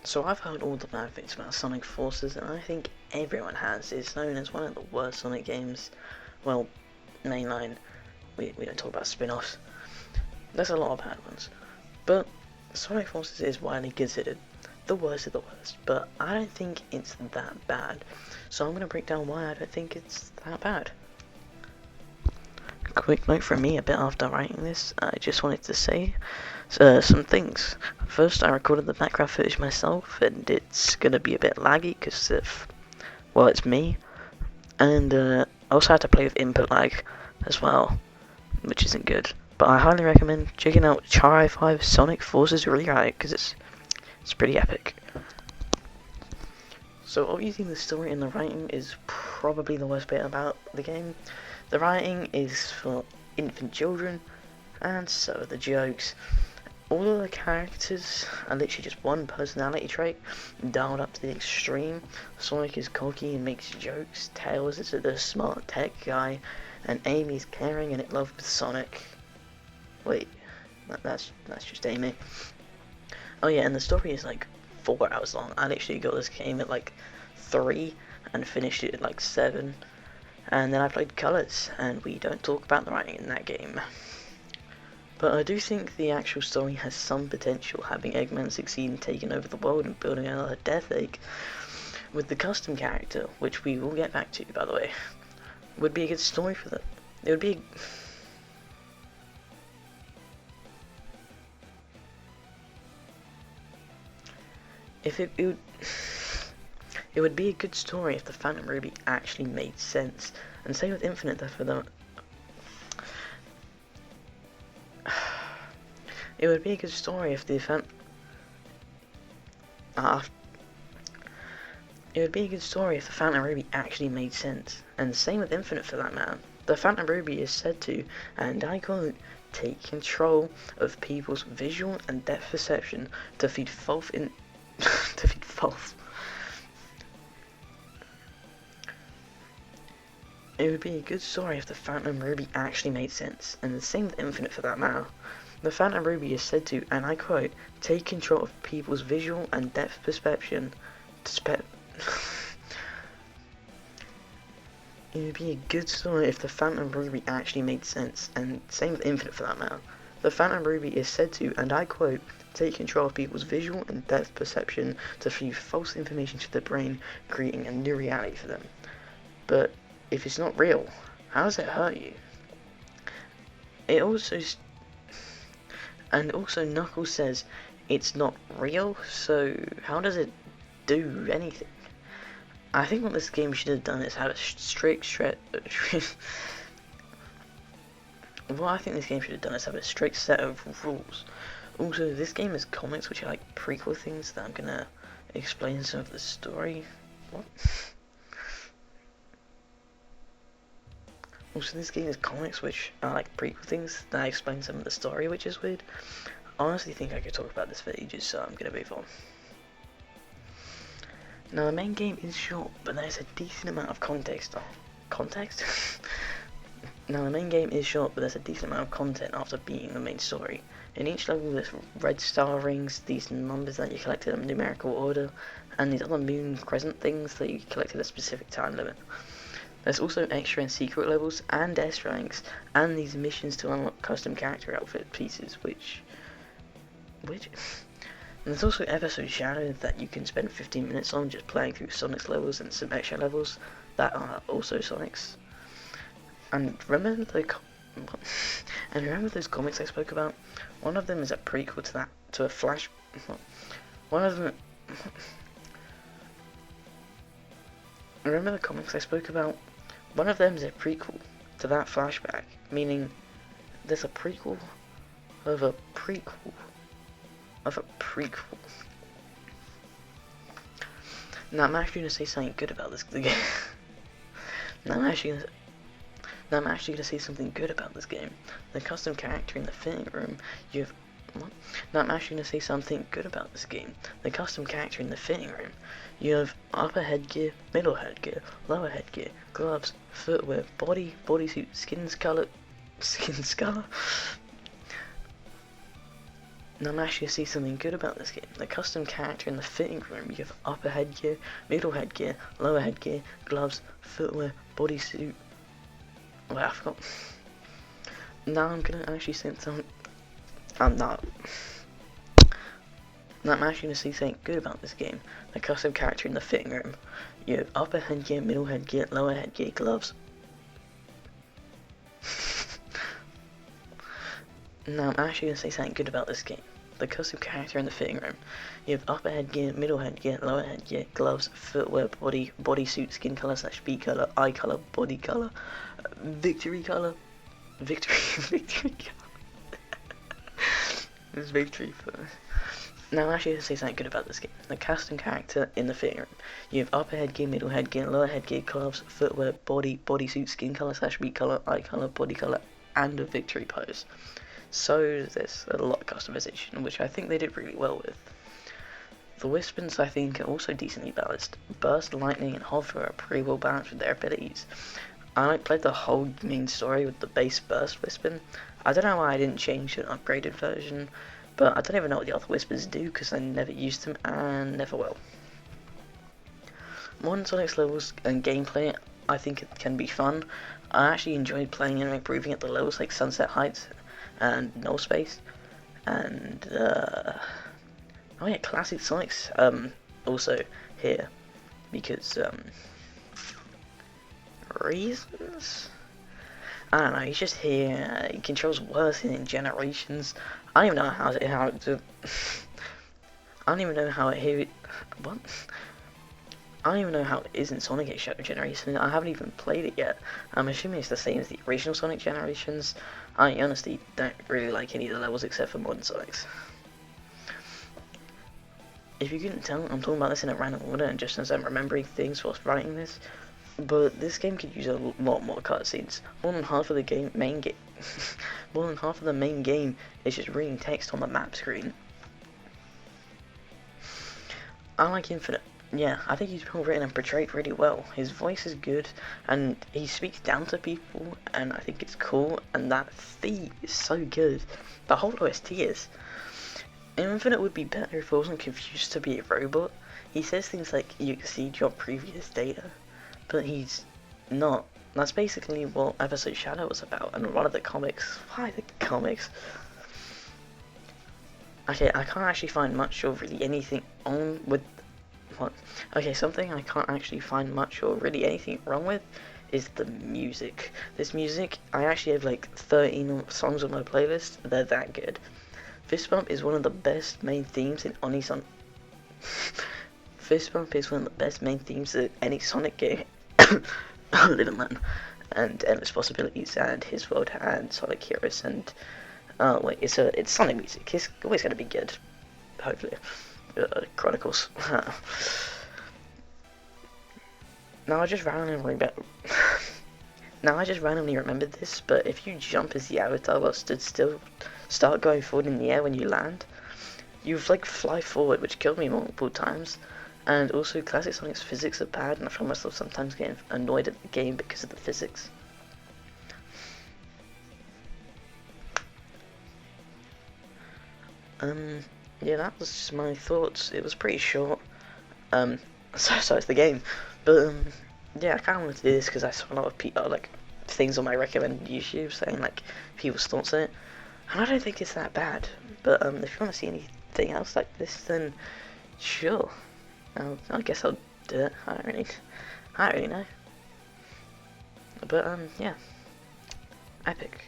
So I've heard all the bad things about Sonic Forces, and I think everyone has. It's known as one of the worst Sonic games. Well, mainline. We don't talk about spin-offs. There's a lot of bad ones. But Sonic Forces is widely considered the worst of the worst, but I don't think it's that bad. So I'm going to break down why I don't think it's that bad. Quick note from me a bit after writing this, I just wanted to say some things. First, I recorded the background footage myself, and it's gonna be a bit laggy because well, it's me, and I also had to play with input lag as well, which isn't good. But I highly recommend checking out Char 5 Sonic Forces Rewrite because it's pretty epic. So obviously the story and the writing is probably the worst bit about the game. The writing is for infant children, and so are the jokes. All of the characters are literally just one personality trait, dialed up to the extreme. Sonic is cocky and makes jokes, Tails is the smart tech guy, and Amy's caring and in love with Sonic. Wait, that's just Amy. Oh yeah, and the story is like 4 hours long. I literally got this game at like 3 and finished it at like 7. And then I played Colors, and we don't talk about the writing in that game. But I do think the actual story has some potential, having Eggman succeed in taking over the world and building another Death Egg with the custom character, which we will get back to, by the way, would be a good story for them. It would be it would be a good story if the Phantom Ruby actually made sense. And same with Infinite Death for them. It would be a good story if the It would be a good story if the Phantom Ruby actually made sense. And same with Infinite for that matter. The Phantom Ruby is said to, and I quote, take control of people's visual and depth perception to feed false to feed false. It would be a good story if the Phantom Ruby actually made sense, and the same with Infinite for that matter. The Phantom Ruby is said to, and I quote, take control of people's visual and depth perception to It would be a good story if the Phantom Ruby actually made sense, and same with Infinite for that matter. The Phantom Ruby is said to, and I quote, take control of people's visual and depth perception to feed false information to the brain, creating a new reality for them. But if it's not real, how does it hurt you? It also Knuckles says it's not real, so how does it do anything? I think what this game should have done is have a strict set of rules. Also, this game has comics which are like prequel things that I'm gonna explain some of the story. What? Also, this game has comics which are like prequel things that explain some of the story, which is weird. I honestly think I could talk about this for ages, so I'm gonna move on. Now, the main game is short, but there's a decent amount of context. Now, the main game is short, but there's a decent amount of content after beating the main story. In each level, there's red star rings, these numbers that you collected in numerical order, and these other moon crescent things that you collected at a specific time limit. There's also extra and secret levels, and S ranks, and these missions to unlock custom character outfit pieces, which... And there's also Episode Shadow that you can spend 15 minutes on just playing through Sonic's levels and some extra levels that are also Sonic's. And remember those comics I spoke about? One of them is a prequel to a flash. Remember the comics I spoke about? One of them is a prequel to that flashback, meaning there's a prequel of a prequel of a prequel. Now I'm actually gonna say something good about this game. Now I'm actually gonna say something good about this game. The custom character in the fitting room. Now I'm actually gonna say something good about this game. The custom character in the fitting room. You have upper headgear, middle headgear, lower headgear, gloves, footwear, bodysuit, skin color. Now I'm actually see something good about this game. The custom character in the fitting room. You have upper headgear, middle headgear, lower headgear, gloves, footwear, bodysuit. Wait, I forgot. Now I'm gonna actually say something. I'm not. Now I'm actually gonna see something good about this game. The custom character in the fitting room. You have upper headgear, middle headgear, lower headgear, gloves. Now I'm actually gonna say something good about this game. The custom character in the fitting room. You have upper headgear, middle headgear, lower headgear, gloves, footwear, bodysuit, skin color / speed color, eye color, body color, victory color. It's victory for. Now I'm actually gonna say something good about this game. The custom character in the fitting room. You have upper headgear, middle headgear, lower headgear, gloves, footwear, bodysuit, skin color / speed color, eye color, body color, and a victory pose. So there's a lot of customization, which I think they did really well with. The Wispens, I think, are also decently balanced. Burst, Lightning, and Hover are pretty well balanced with their abilities. I played the whole main story with the base Burst Wispen. I don't know why I didn't change to an upgraded version, but I don't even know what the other Wispens do because I never used them and never will. Modern Sonic's levels and gameplay, I think it can be fun. I actually enjoyed playing and improving at the levels like Sunset Heights and Null Space, and oh yeah, Classic Sonic's also here because reasons. I don't know. He's just here. He controls worse in Generations. I don't even know how it. I don't even know how it. What? I don't even know how it is in Sonic Generations. I haven't even played it yet. I'm assuming it's the same as the original Sonic Generations. I honestly don't really like any of the levels except for Modern Sonic's. If you couldn't tell, I'm talking about this in a random order and just as I'm remembering things whilst writing this. But this game could use a lot more cutscenes. More than half of the more than half of the main game is just reading text on the map screen. I like Infinite. Yeah, I think he's well written and portrayed really well. His voice is good, and he speaks down to people, and I think it's cool, and that theme is so good. The whole OST is. Infinite would be better if it wasn't confused to be a robot. He says things like, you exceed your previous data, but he's not. That's basically what Episode Shadow was about, and one of the comics. Why the comics? Okay, I can't actually find much or really anything on with. What? Okay, something I can't actually find much or really anything wrong with is the music. This music, I actually have like 13 songs on my playlist. They're that good. Fist Bump is one of the best main themes in any Sonic. Fist Bump is one of the best main themes in any Sonic game. Living Man, and Endless Possibilities, and His World, and Sonic Heroes, and wait, it's Sonic music. It's always gonna be good. Hopefully. Chronicles. Now I just randomly remembered this, but if you jump as the avatar while stood still, start going forward in the air when you land, you like fly forward, which killed me multiple times. And also, Classic Sonic's physics are bad, and I find myself sometimes getting annoyed at the game because of the physics. Yeah, that was just my thoughts. It was pretty short. So it's the game. But, yeah, I kind of wanted to do this because I saw a lot of people, like, things on my recommended YouTube saying, like, people's thoughts on it. And I don't think it's that bad. But, if you want to see anything else like this, then sure. I guess I'll do it. I don't really know. But, yeah. Epic.